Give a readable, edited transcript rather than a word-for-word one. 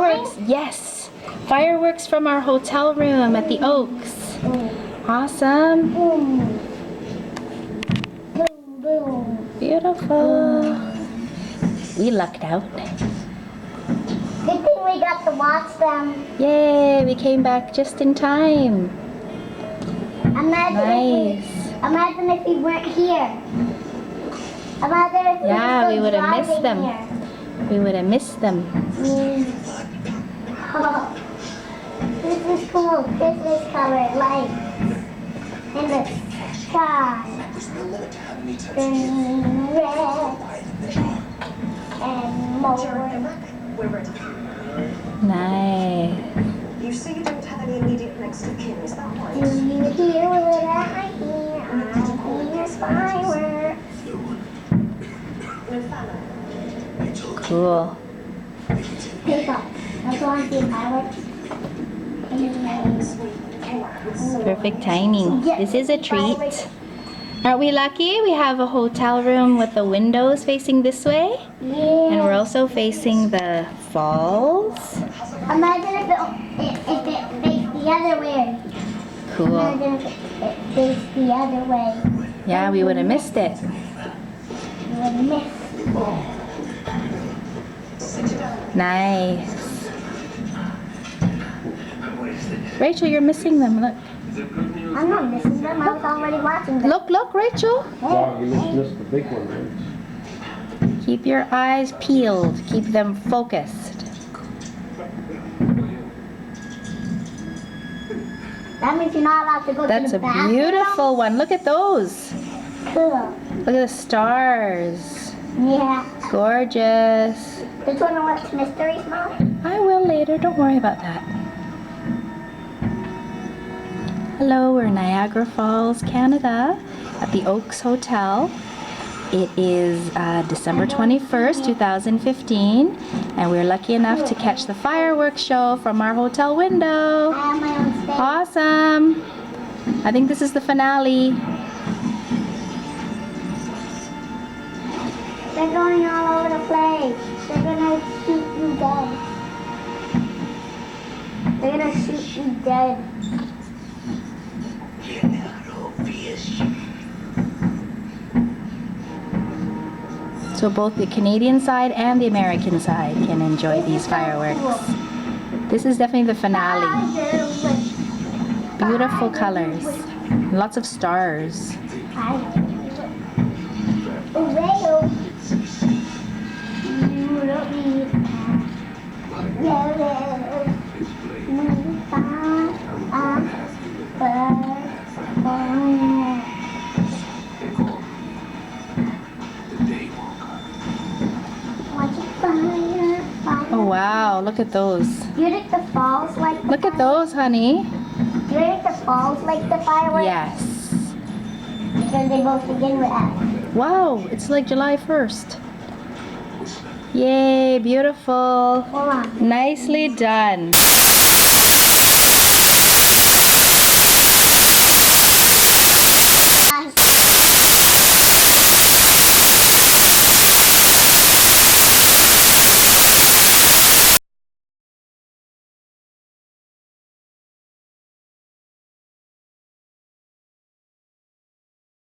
fireworks. Yes. Fireworks from our hotel room at the Oaks. Awesome. Beautiful. We lucked out. Good thing we got to watch them. Yay, we came back just in time. Nice. Imagine if we weren't here. Imagine if we Yeah, were we would have driving missed them. here. We would have missed them. Oh, this is cool. Christmas colored lights in the sky. Green, red, and more. Nice. You say you don't have any immediate next of kin, is that right? Do you hear what I hear? I hear fireworks. No family. Cool. Here you go. Let's go and see fireworks. Perfect timing. This is a treat. Aren't we lucky? We have a hotel room with the windows facing this way. And Yeah. we're also facing the falls. Imagine if it faced the other way. Cool. Imagine if it faced the other way. Yeah, we would have missed it. You would miss. Nice. Rachel, you're missing them. Look. I'm not missing them. I was already watching them. Look, Rachel. Wow, you missed the big one, right? Keep your eyes peeled. Keep them focused. That means you're not allowed to go That's to a the bathroom. beautiful one. Look at those. Cool. Look at the stars. Yeah. Gorgeous. Did you want to watch Mysteries, Mom? I will later. Don't worry about that. Hello, we're in Niagara Falls, Canada at the Oaks Hotel. It is December 21st, 2015, and we're lucky enough to catch the fireworks show from our hotel window. I have my own space. Awesome. I think this is the finale. They're going all over the place. They're gonna shoot you dead. They're gonna shoot you dead. So both the Canadian side and the American side can enjoy these fireworks. This is definitely the finale. Beautiful colors. Lots of stars. Oh wow, look at those. Do you think the falls like the Look at those, honey. Do you think the falls like the fireworks? Yes. Because they both begin with F. Wow, it's like July 1st. Yay, beautiful. Hold on. Nicely done.